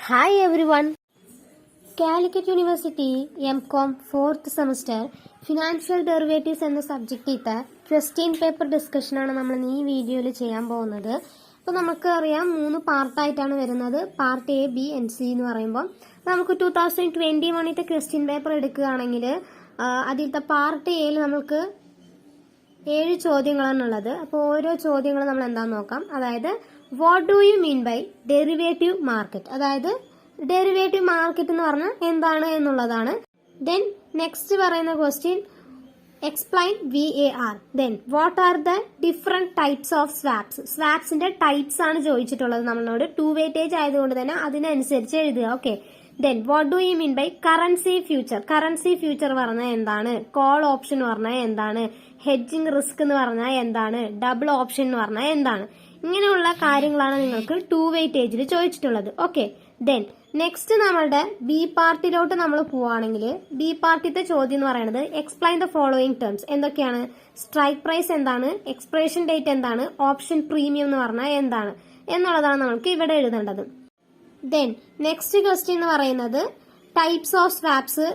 Hi everyone. Calicut University M.Com 4th semester financial derivatives എന്ന സബ്ജക്റ്റിത്തെ question paper discussion ആണ് നമ്മൾ ഈ വീഡിയോയിൽ ചെയ്യാൻ പോകുന്നത്. അപ്പോൾ നമുക്ക് അറിയാം 3 പാർട്ടായിട്ടാണ് വരുന്നത്. Part A, B, N, C എന്ന് പറയുമ്പോൾ നമുക്ക് 2021 ക്വസ്റ്റ്യൻ പേപ്പർ എടുക്കുകയാണെങ്കിൽ അതിലത്തെ പാർട്ട് എയിൽ നമുക്ക് 7 ചോദ്യങ്ങളാണുള്ളത്. അപ്പോൾ ഓരോ ചോദ്യങ്ങളും നമ്മൾ എന്താണെന്ന് നോക്കാം. അതായത് what do you mean by derivative market, അതായത് ഡെറിവേറ്റീവ് മാർക്കറ്റ് എന്ന് പറഞ്ഞാൽ എന്താണ് എന്നുള്ളതാണ്. ദെൻ നെക്സ്റ്റ് പറയുന്ന question explain VAR. Then what are the different types of swaps. സ്വാപ്സിന്റെ ടൈപ്സ് ആണ് ചോദിച്ചിട്ടുള്ളത് നമ്മളോട്. 2 വെയിറ്റേജ് ആയതുകൊണ്ട് തന്നെ അതിനനുസരിച്ച് എഴുതുക. Okay. Then what do you mean by currency future. Currency future പറഞ്ഞാൽ എന്താണ്, കോൾ ഓപ്ഷൻ പറഞ്ഞാൽ എന്താണ്, ഹെഡ്ജിങ് റിസ്ക് എന്ന് പറഞ്ഞാൽ എന്താണ്, ഡബിൾ ഓപ്ഷൻ എന്ന് പറഞ്ഞാൽ എന്താണ്, ഇങ്ങനെയുള്ള കാര്യങ്ങളാണ് നിങ്ങൾക്ക് 2 വെയിറ്റേജിൽ ചോദിച്ചിട്ടുള്ളത്. ഓക്കെ. ദെൻ നെക്സ്റ്റ് നമ്മളുടെ ബി പാർട്ടിലോട്ട് നമ്മൾ പോവുകയാണെങ്കിൽ ബി പാർട്ടിത്തെ ചോദ്യം എന്ന് പറയുന്നത് എക്സ്പ്ലെയിൻ ദ ഫോളോയിങ് ടേംസ്. എന്തൊക്കെയാണ്? സ്ട്രൈക്ക് പ്രൈസ് എന്താണ്, എക്സ്പിറേഷൻ ഡേറ്റ് എന്താണ്, ഓപ്ഷൻ പ്രീമിയം എന്ന് പറഞ്ഞാൽ എന്താണ് എന്നുള്ളതാണ് നമുക്ക് ഇവിടെ എഴുതേണ്ടത്. ദെൻ നെക്സ്റ്റ് ക്വസ്റ്റ്യൻ എന്ന് പറയുന്നത് ടൈപ്സ് ഓഫ് സ്വാപ്സ്,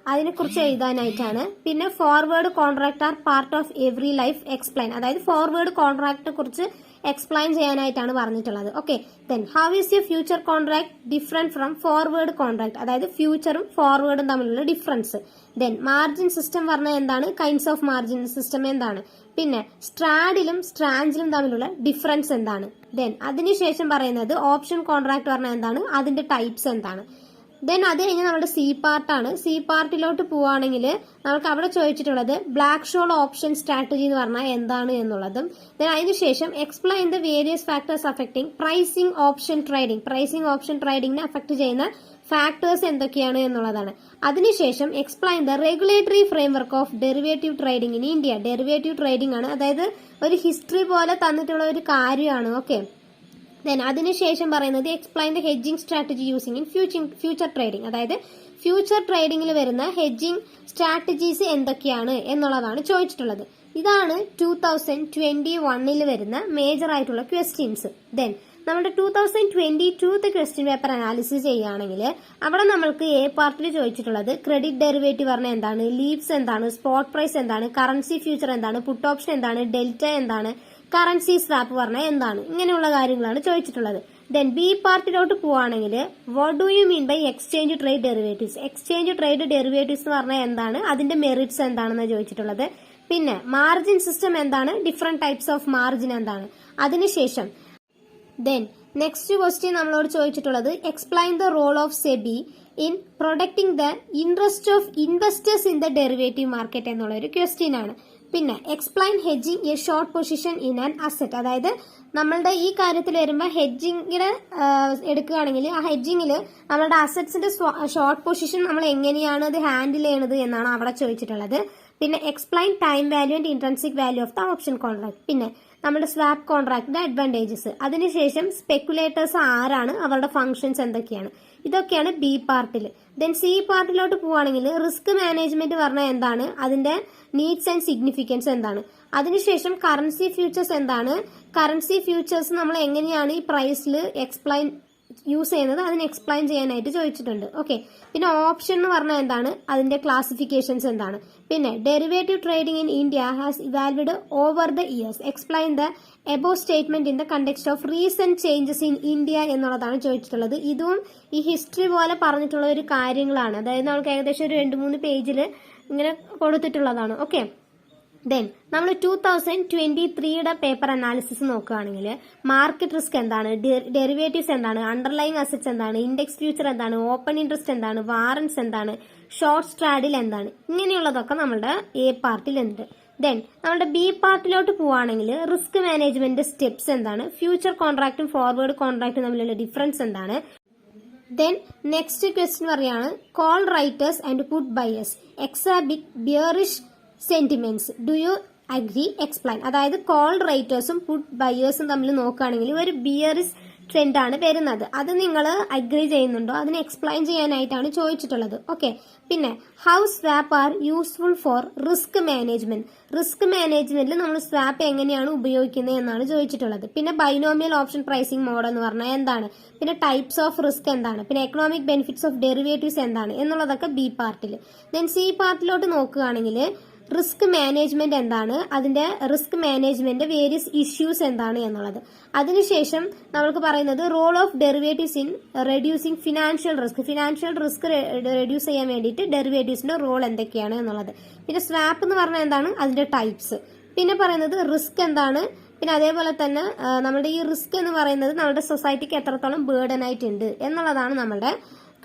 അതിനെക്കുറിച്ച് എഴുതാനായിട്ടാണ്. പിന്നെ forward contract are part of every life explain, അതായത് ഫോർവേഡ് കോൺട്രാക്ടിനെ കുറിച്ച് എക്സ്പ്ലെയിൻ ചെയ്യാനായിട്ടാണ് പറഞ്ഞിട്ടുള്ളത്. Okay. Then how is your future contract different from forward contract, അതായത് ഫ്യൂച്ചറും ഫോർവേഡും തമ്മിലുള്ള ഡിഫറൻസ്. ദെൻ മാർജിൻ സിസ്റ്റം പറഞ്ഞാൽ എന്താണ്, കൈൻഡ്സ് ഓഫ് മാർജിൻ സിസ്റ്റം എന്താണ്, പിന്നെ സ്ട്രാഡിലും സ്ട്രാഞ്ചിലും തമ്മിലുള്ള ഡിഫറൻസ് എന്താണ്. ദെൻ അതിനുശേഷം പറയുന്നത് ഓപ്ഷൻ കോൺട്രാക്ട് പറഞ്ഞാൽ എന്താണ്, അതിന്റെ ടൈപ്സ് എന്താണ്. ദെൻ അത് കഴിഞ്ഞ് നമ്മുടെ സി പാർട്ടാണ്. സി പാർട്ടിലോട്ട് പോവുകയാണെങ്കിൽ നമുക്ക് അവിടെ ചോദിച്ചിട്ടുള്ളത് ബ്ലാക്ക് ഷോൾ ഓപ്ഷൻ സ്ട്രാറ്റജി എന്ന് പറഞ്ഞാൽ എന്താണ് എന്നുള്ളതും. ദെൻ അതിനുശേഷം explain the various factors affecting pricing option trading. Pricing option ട്രേഡിംഗിനെ അഫക്ട് ചെയ്യുന്ന ഫാക്ടേഴ്സ് എന്തൊക്കെയാണ് എന്നുള്ളതാണ്. അതിനുശേഷം explain the regulatory framework of derivative trading in India. Derivative trading ആണ്, അതായത് ഒരു ഹിസ്റ്ററി പോലെ തന്നിട്ടുള്ള ഒരു കാര്യമാണ്. ഓക്കെ. ദെൻ അതിനുശേഷം പറയുന്നത് explain the hedging strategy using in future trading, അതായത് ഫ്യൂച്ചർ ട്രേഡിംഗിൽ വരുന്ന ഹെഡ്ജിംഗ് സ്ട്രാറ്റജീസ് എന്തൊക്കെയാണ് എന്നുള്ളതാണ് ചോദിച്ചിട്ടുള്ളത്. ഇതാണ് 2021 വരുന്ന മേജർ ആയിട്ടുള്ള ക്വസ്റ്റ്യൻസ്. ദെൻ നമ്മുടെ 2022 ക്വസ്റ്റ്യൻ പേപ്പർ അനാലിസിസ് ചെയ്യുകയാണെങ്കിൽ അവിടെ നമ്മൾക്ക് എ പാർട്ടിൽ ചോദിച്ചിട്ടുള്ളത് ക്രെഡിറ്റ് ഡെറിവേറ്റീവ് പറഞ്ഞാൽ എന്താണ്, ലീവ്സ് എന്താണ്, സ്പോട്ട് പ്രൈസ് എന്താണ്, കറൻസി ഫ്യൂച്ചർ എന്താണ്, പുട്ട് ഓപ്ഷൻ എന്താണ്, ഡെൽറ്റ എന്താണ്, കറൻസി സ്വാപ്പ് പറഞ്ഞാൽ എന്താണ്, ഇങ്ങനെയുള്ള കാര്യങ്ങളാണ് ചോദിച്ചിട്ടുള്ളത്. ദെൻ ബി പാർട്ടിലോട്ട് പോവുകയാണെങ്കിൽ what do you mean by exchange trade derivatives. Exchange trade derivatives എന്ന് പറഞ്ഞാൽ എന്താണ്, അതിന്റെ മെറിറ്റ്സ് എന്താണെന്ന് ചോദിച്ചിട്ടുള്ളത്. പിന്നെ മാർജിൻ സിസ്റ്റം എന്താണ്, ഡിഫറെന്റ് ടൈപ്സ് ഓഫ് മാർജിൻ എന്താണ്. അതിനുശേഷം ദെൻ നെക്സ്റ്റ് ക്വസ്റ്റ്യൻ നമ്മളോട് ചോദിച്ചിട്ടുള്ളത് explain the role of SEBI in protecting the interest of investors in the derivative market എന്നുള്ള ഒരു ക്വസ്റ്റ്യൻ ആണ്. പിന്നെ explain hedging A short position in an asset, അതായത് നമ്മളുടെ ഈ കാര്യത്തിൽ വരുമ്പോൾ ഹെഡ്ജിങ്ങിന് എടുക്കുകയാണെങ്കിൽ ആ ഹെഡ്ജിങ്ങിൽ നമ്മളുടെ അസറ്റ്സിന്റെ ഷോർട്ട് പൊസിഷൻ നമ്മൾ എങ്ങനെയാണ് അത് ഹാൻഡിൽ ചെയ്യണത് എന്നാണ് അവിടെ ചോദിച്ചിട്ടുള്ളത്. പിന്നെ explain time value and intrinsic value of the option contract. പിന്നെ നമ്മുടെ സ്വാപ്പ് കോൺട്രാക്ടിന്റെ അഡ്വാൻറ്റേജസ്. അതിനുശേഷം സ്പെക്കുലേറ്റേഴ്സ് ആരാണ്, അവരുടെ ഫംഗ്ഷൻസ് എന്തൊക്കെയാണ്, ഇതൊക്കെയാണ് ബി പാർട്ടിൽ. ദെൻ സി പാർട്ടിലോട്ട് പോവുകയാണെങ്കിൽ റിസ്ക് മാനേജ്മെന്റ് പറഞ്ഞാൽ എന്താണ്, അതിന്റെ നീഡ്സ് ആൻഡ് സിഗ്നിഫിക്കൻസ് എന്താണ്. അതിനുശേഷം കറൻസി ഫ്യൂച്ചേഴ്സ് എന്താണ്, കറൻസി ഫ്യൂച്ചേഴ്സ് നമ്മൾ എങ്ങനെയാണ് ഈ പ്രൈസിൽ എക്സ്പ്ലെയിൻ യൂസ് ചെയ്യുന്നത്, അതിന് എക്സ്പ്ലെയിൻ ചെയ്യാനായിട്ട് ചോദിച്ചിട്ടുണ്ട്. ഓക്കെ. പിന്നെ ഓപ്ഷൻ എന്ന് പറഞ്ഞാൽ എന്താണ്, അതിന്റെ ക്ലാസിഫിക്കേഷൻസ് എന്താണ്. പിന്നെ derivative trading in India has evolved over the years. Explain the above statement in the context of recent changes in India എന്നുള്ളതാണ് ചോദിച്ചിട്ടുള്ളത്. ഇതും ഈ ഹിസ്റ്ററി പോലെ പറഞ്ഞിട്ടുള്ള ഒരു കാര്യങ്ങളാണ്, അതായത് നമുക്ക് ഏകദേശം ഒരു 2-3 പേജിൽ ഇങ്ങനെ കൊടുത്തിട്ടുള്ളതാണ്. ഓക്കെ. ദെൻ നമ്മൾ 2023 പേപ്പർ അനാലിസിസ് നോക്കുകയാണെങ്കിൽ മാർക്കറ്റ് റിസ്ക് എന്താണ്, ഡെറിവേറ്റീവ്സ് എന്താണ്, അണ്ടർലൈങ് അസറ്റ്സ് എന്താണ്, ഇൻഡെക്സ് ഫ്യൂച്ചർ എന്താണ്, ഓപ്പൺ ഇൻട്രസ്റ്റ് എന്താണ്, വാറന്റ്സ് എന്താണ്, ഷോർട്ട് സ്ട്രാഡിൽ എന്താണ്, ഇങ്ങനെയുള്ളതൊക്കെ നമ്മുടെ എ പാർട്ടിലുണ്ട്. ദെൻ നമ്മുടെ ബി പാർട്ടിലോട്ട് പോവുകയാണെങ്കിൽ റിസ്ക് മാനേജ്മെന്റ് സ്റ്റെപ്സ് എന്താണ്, ഫ്യൂച്ചർ കോൺട്രാക്റ്റും ഫോർവേഡ് കോൺട്രാക്റ്റും തമ്മിലുള്ള ഡിഫറൻസ് എന്താണ്. ദെൻ നെക്സ്റ്റ് ക്വസ്റ്റ്യൻ പറയാണ് call writers and put buyers exhibit bearish sentiments do you agree explain. അതായത് കോൾ റൈറ്റേഴ്സും പുട്ട് ബയേഴ്സും തമ്മിൽ നോക്കുകയാണെങ്കിൽ ഒരു ബിയറിസ് ട്രെൻഡാണ് വരുന്നത്. അത് നിങ്ങൾ അഗ്രി ചെയ്യുന്നുണ്ടോ, അതിനെ എക്സ്പ്ലെയിൻ ചെയ്യാനായിട്ടാണ് ചോദിച്ചിട്ടുള്ളത്. ഓക്കെ. പിന്നെ how swap R useful for risk management. Risk മാനേജ്മെന്റിൽ നമ്മൾ സ്വാപ്പ് എങ്ങനെയാണ് ഉപയോഗിക്കുന്നത് എന്നാണ് ചോദിച്ചിട്ടുള്ളത്. പിന്നെ ബൈനോമിയൽ ഓപ്ഷൻ പ്രൈസിംഗ് മോഡൽ എന്ന് പറഞ്ഞാൽ എന്താണ്, പിന്നെ ടൈപ്സ് ഓഫ് റിസ്ക് എന്താണ്, പിന്നെ എക്കണോമിക് ബെനിഫിറ്റ്സ് ഓഫ് ഡെറിവേറ്റീവ്സ് എന്താണ് എന്നുള്ളതൊക്കെ ബി പാർട്ടിൽ. ദെൻ സി പാർട്ടിലോട്ട് നോക്കുകയാണെങ്കിൽ റിസ്ക് മാനേജ്മെന്റ് എന്താണ്, അതിന്റെ റിസ്ക് മാനേജ്മെന്റ് വേരിയസ് ഇഷ്യൂസ് എന്താണ് എന്നുള്ളത്. അതിനുശേഷം നമ്മൾക്ക് പറയുന്നത് role of derivatives in reducing financial risk. Financial risk reduce ചെയ്യാൻ വേണ്ടിയിട്ട് ഡെറിവേറ്റീവ്സിന്റെ റോൾ എന്തൊക്കെയാണ് എന്നുള്ളത്. പിന്നെ സ്വാപ്പ് എന്ന് പറഞ്ഞാൽ എന്താണ്, അതിന്റെ ടൈപ്സ്. പിന്നെ പറയുന്നത് റിസ്ക് എന്താണ്, പിന്നെ അതേപോലെ തന്നെ നമ്മുടെ ഈ റിസ്ക് എന്ന് പറയുന്നത് നമ്മുടെ സൊസൈറ്റിക്ക് എത്രത്തോളം ബേർഡൻ ആയിട്ടുണ്ട് എന്നുള്ളതാണ് നമ്മുടെ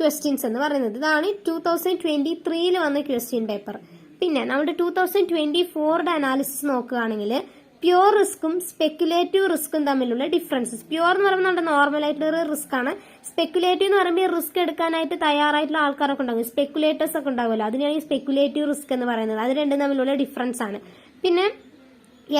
ക്വസ്റ്റ്യൻസ് എന്ന് പറയുന്നത്. ഇതാണ് 2023 വന്ന ക്വസ്റ്റ്യൻ പേപ്പർ. പിന്നെ നമ്മുടെ 2024 അനാലിസിസ് നോക്കുകയാണെങ്കിൽ പ്യുവർ റിസ്ക്കും സ്പെക്കുലേറ്റീവ് റിസ്ക്കും തമ്മിലുള്ള ഡിഫറൻസസ്. പ്യുവർ എന്ന് പറയുമ്പോൾ നമ്മുടെ നോർമൽ ആയിട്ടുള്ള റിസ്ക് ആണ്. സ്പെക്കുലേറ്റീവ് എന്ന് പറയുമ്പോൾ റിസ്ക് എടുക്കാനായിട്ട് തയ്യാറായിട്ടുള്ള ആൾക്കാരൊക്കെ ഉണ്ടാകും, സ്പെക്കുലേറ്റേഴ്സ് ഒക്കെ ഉണ്ടാവുമല്ലോ, അതിനാണ് ഈ സ്പെക്കുലേറ്റീവ് റിസ്ക് എന്ന് പറയുന്നത്. അത് രണ്ടും തമ്മിലുള്ള ഡിഫറൻസ് ആണ്. പിന്നെ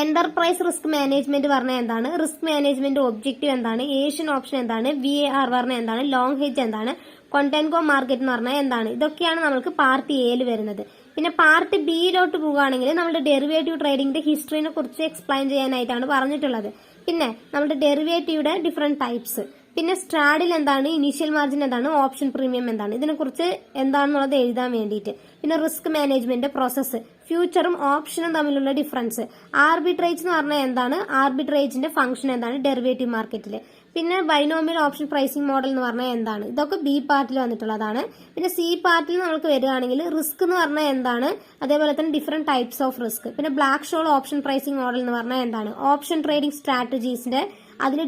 എന്റർപ്രൈസ് റിസ്ക് മാനേജ്മെന്റ് പറഞ്ഞാൽ എന്താണ്, റിസ്ക് മാനേജ്മെന്റ് ഒബ്ജക്റ്റീവ് എന്താണ്, ഏഷ്യൻ ഓപ്ഷൻ എന്താണ്, VAR പറഞ്ഞാൽ എന്താണ്, ലോങ് ഹെഡ്ജ് എന്താണ്, കോണ്ടൻകോ മാർക്കറ്റ് എന്ന് പറഞ്ഞാൽ എന്താണ്. ഇതൊക്കെയാണ് നമുക്ക് പാർട്ട് എയിൽ വരുന്നത്. പിന്നെ പാർട്ട് ബിയിലോട്ട് പോവുകയാണെങ്കിൽ നമ്മുടെ ഡെറിവേറ്റീവ് ട്രേഡിംഗിന്റെ ഹിസ്റ്ററിനെ കുറിച്ച് എക്സ്പ്ലെയിൻ ചെയ്യാനായിട്ടാണ് പറഞ്ഞിട്ടുള്ളത്. പിന്നെ നമ്മുടെ ഡെറിവേറ്റീവിടെ ഡിഫറെന്റ് ടൈപ്സ്, പിന്നെ സ്ട്രാഡിൽ എന്താണ്, ഇനീഷ്യൽ മാർജിൻ എന്താണ്, ഓപ്ഷൻ പ്രീമിയം എന്താണ്, ഇതിനെക്കുറിച്ച് എന്താണെന്നുള്ളത് എഴുതാൻ വേണ്ടിയിട്ട്. പിന്നെ റിസ്ക് മാനേജ്മെന്റ് പ്രോസസ്സ്, ഫ്യൂച്ചറും ഓപ്ഷനും തമ്മിലുള്ള ഡിഫറൻസ്, ആർബിട്രേജ് എന്ന് പറഞ്ഞാൽ എന്താണ്, ആർബിട്രേജിന്റെ ഫംഗ്ഷൻ എന്താണ് ഡെറിവേറ്റീവ് മാർക്കറ്റിൽ. പിന്നെ ബൈനോമിയൽ ഓപ്ഷൻ പ്രൈസിംഗ് മോഡൽ എന്ന് പറഞ്ഞാൽ എന്താണ്, ഇതൊക്കെ ബി പാർട്ടിൽ വന്നിട്ടുള്ളതാണ്. പിന്നെ സി പാർട്ടിൽ നമുക്ക് വരികയാണെങ്കിൽ റിസ്ക് എന്ന് പറഞ്ഞാൽ എന്താണ്, അതേപോലെ തന്നെ ഡിഫറെന്റ് ടൈപ്സ് ഓഫ് റിസ്ക്. പിന്നെ black shawl option pricing model എന്ന് പറഞ്ഞാൽ എന്താണ്, ഓപ്ഷൻ ട്രേഡിംഗ് സ്ട്രാറ്റജീസിന്റെ അതിൽ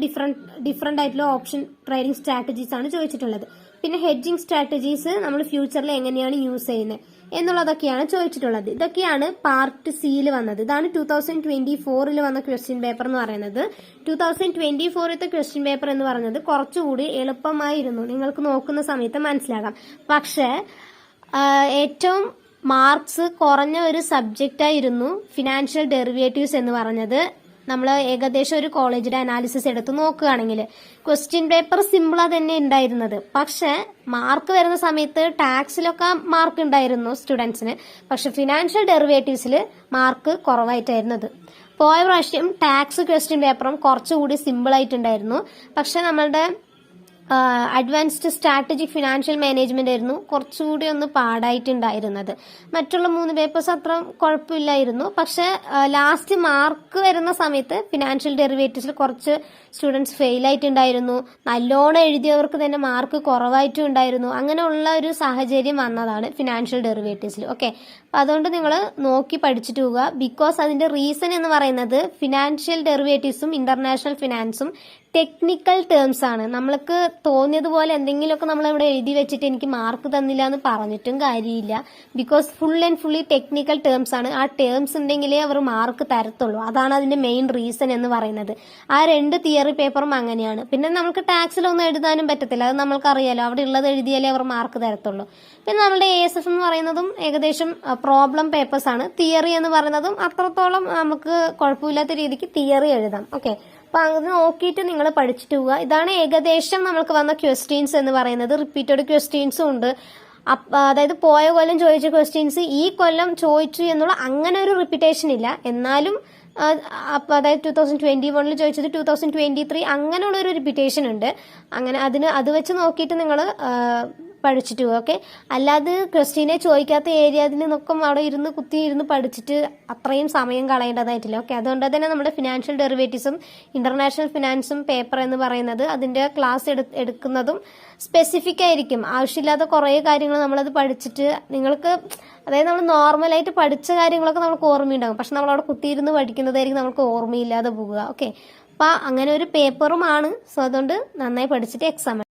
ഡിഫറെന്റ് ആയിട്ടുള്ള ഓപ്ഷൻ ട്രേഡിംഗ് സ്ട്രാറ്റജീസ് ആണ് ചോദിച്ചിട്ടുള്ളത്. പിന്നെ ഹെഡ്ജിംഗ് സ്ട്രാറ്റജീസ് നമ്മൾ ഫ്യൂച്ചറിൽ എങ്ങനെയാണ് യൂസ് ചെയ്യുന്നത് എന്നുള്ളതൊക്കെയാണ് ചോദിച്ചിട്ടുള്ളത്. ഇതൊക്കെയാണ് പാർട്ട് സിയിൽ വന്നത്. ഇതാണ് 2024 വന്ന ക്വസ്റ്റ്യൻ പേപ്പർ എന്ന് പറയുന്നത്. 2024 ക്വസ്റ്റ്യൻ പേപ്പർ എന്ന് പറയുന്നത് കുറച്ചുകൂടി എളുപ്പമായിരുന്നു, നിങ്ങൾക്ക് നോക്കുന്ന സമയത്ത് മനസ്സിലാകാം. പക്ഷേ ഏറ്റവും മാർക്സ് കുറഞ്ഞ ഒരു സബ്ജക്റ്റ് ആയിരുന്നു ഫിനാൻഷ്യൽ ഡെറിവേറ്റീവ്സ് എന്ന് പറഞ്ഞത്. നമ്മൾ ഏകദേശം ഒരു കോളേജിന്റെ അനാലിസിസ് എടുത്ത് നോക്കുകയാണെങ്കിൽ ക്വസ്റ്റ്യൻ പേപ്പർ സിമ്പിളാ തന്നെ ഉണ്ടായിരുന്നത്. പക്ഷെ മാർക്ക് വരുന്ന സമയത്ത് ടാക്സിലൊക്കെ മാർക്ക് ഉണ്ടായിരുന്നു സ്റ്റുഡൻസിന്, പക്ഷെ ഫിനാൻഷ്യൽ ഡെറിവേറ്റീവ്സിൽ മാർക്ക് കുറവായിട്ടായിരുന്നത്. പോയ പ്രാവശ്യം ടാക്സ് ക്വസ്റ്റ്യൻ പേപ്പറും കുറച്ചുകൂടി സിമ്പിൾ ആയിട്ടുണ്ടായിരുന്നു. പക്ഷെ നമ്മളുടെ അഡ്വാൻസ്ഡ് സ്ട്രാറ്റജിക് ഫിനാൻഷ്യൽ മാനേജ്മെന്റ് ആയിരുന്നു കുറച്ചുകൂടി ഒന്ന് പാടായിട്ടുണ്ടായിരുന്നത്. മറ്റുള്ള 3 പേപ്പേഴ്സ് അത്ര കുഴപ്പമില്ലായിരുന്നു. പക്ഷെ ലാസ്റ്റ് മാർക്ക് വരുന്ന സമയത്ത് ഫിനാൻഷ്യൽ ഡെറിവേറ്റീവ്സിൽ കുറച്ച് സ്റ്റുഡൻസ് ഫെയിൽ ആയിട്ടുണ്ടായിരുന്നു, നല്ലോണം എഴുതിയവർക്ക് തന്നെ മാർക്ക് കുറവായിട്ടും ഉണ്ടായിരുന്നു. അങ്ങനെയുള്ള ഒരു സാഹചര്യം വന്നതാണ് ഫിനാൻഷ്യൽ ഡെറിവേറ്റീവ്സിൽ. ഓക്കെ, അപ്പൊ അതുകൊണ്ട് നിങ്ങൾ നോക്കി പഠിച്ചിട്ട് പോവുക. ബിക്കോസ് അതിന്റെ റീസൺ എന്ന് പറയുന്നത് ഫിനാൻഷ്യൽ ഡെറിവേറ്റീവ്സും ഇന്റർനാഷണൽ ഫിനാൻസും ടെക്നിക്കൽ ടേംസ് ആണ്. നമ്മൾക്ക് തോന്നിയതുപോലെ എന്തെങ്കിലുമൊക്കെ നമ്മൾ ഇവിടെ എഴുതി വെച്ചിട്ട് എനിക്ക് മാർക്ക് തന്നില്ല എന്ന് പറഞ്ഞിട്ടും കാര്യമില്ല. Because full and fully technical terms ആണ്. ആ ടേംസ് ഉണ്ടെങ്കിലേ അവർ മാർക്ക് തരത്തുള്ളൂ. അതാണ് അതിന്റെ മെയിൻ റീസൺ എന്ന് പറയുന്നത്. ആ 2 തിയറി പേപ്പറും അങ്ങനെയാണ്. പിന്നെ നമുക്ക് ടാക്സിലൊന്നും എഴുതാനും പറ്റത്തില്ല, അത് നമ്മൾക്കറിയാലോ. അവിടെ ഉള്ളത് എഴുതിയാലേ അവർ മാർക്ക് തരത്തുള്ളൂ. പിന്നെ നമ്മുടെ ASF എന്ന് പറയുന്നതും ഏകദേശം പ്രോബ്ലം പേപ്പേഴ്സ് ആണ്. തിയറി എന്ന് പറയുന്നതും അത്രത്തോളം നമുക്ക് കുഴപ്പമില്ലാത്ത രീതിക്ക് തിയറി എഴുതാം. ഓക്കെ, അപ്പൊ അത് നോക്കിയിട്ട് നിങ്ങൾ പഠിച്ചിട്ട് പോവുക. ഇതാണ് ഏകദേശം നമുക്ക് വന്ന ക്വസ്റ്റ്യൻസ് എന്ന് പറയുന്നത്. റിപ്പീറ്റഡ് ക്വസ്റ്റ്യൻസും ഉണ്ട്. അതായത് പോയ കൊല്ലം ചോദിച്ച ക്വസ്റ്റ്യൻസ് ഈ കൊല്ലം ചോദിച്ചു എന്നുള്ള അങ്ങനെ ഒരു റിപ്പീറ്റേഷൻ ഇല്ല. എന്നാലും അതായത് 2021 ചോദിച്ചത് 2023 അങ്ങനെയുള്ള ഒരു റിപ്പീറ്റേഷൻ ഉണ്ട്. അങ്ങനെ അത് വെച്ച് നോക്കിയിട്ട് നിങ്ങൾ പഠിച്ചിട്ട് പോകും. ഓക്കെ, അല്ലാതെ ക്വസ്റ്റ്യനെ ചോദിക്കാത്ത ഏരിയയിൽ നിന്നൊക്കെ അവിടെ കുത്തിയിരുന്ന് പഠിച്ചിട്ട് അത്രയും സമയം കളയേണ്ടതായിട്ടില്ല. ഓക്കെ, അതുകൊണ്ട് തന്നെ നമ്മുടെ ഫിനാൻഷ്യൽ ഡെറിവേറ്റീവ്സും ഇന്റർനാഷണൽ ഫിനാൻസും പേപ്പർ എന്ന് പറയുന്നത് അതിന്റെ ക്ലാസ് എടുക്കുന്നതും സ്പെസിഫിക് ആയിരിക്കും. ആവശ്യമില്ലാത്ത കുറേ കാര്യങ്ങൾ നമ്മളത് പഠിച്ചിട്ട് നിങ്ങൾക്ക്, അതായത് നമ്മൾ നോർമലായിട്ട് പഠിച്ച കാര്യങ്ങളൊക്കെ നമുക്ക് ഓർമ്മയുണ്ടാകും, പക്ഷെ നമ്മൾ അവിടെ കുത്തിയിരുന്ന് പഠിക്കുന്നതായിരിക്കും നമുക്ക് ഓർമ്മയില്ലാതെ പോവുക. ഓക്കെ, അപ്പൊ അങ്ങനെ ഒരു പേപ്പറുമാണ്. സോ അതുകൊണ്ട് നന്നായി പഠിച്ചിട്ട് എക്സാം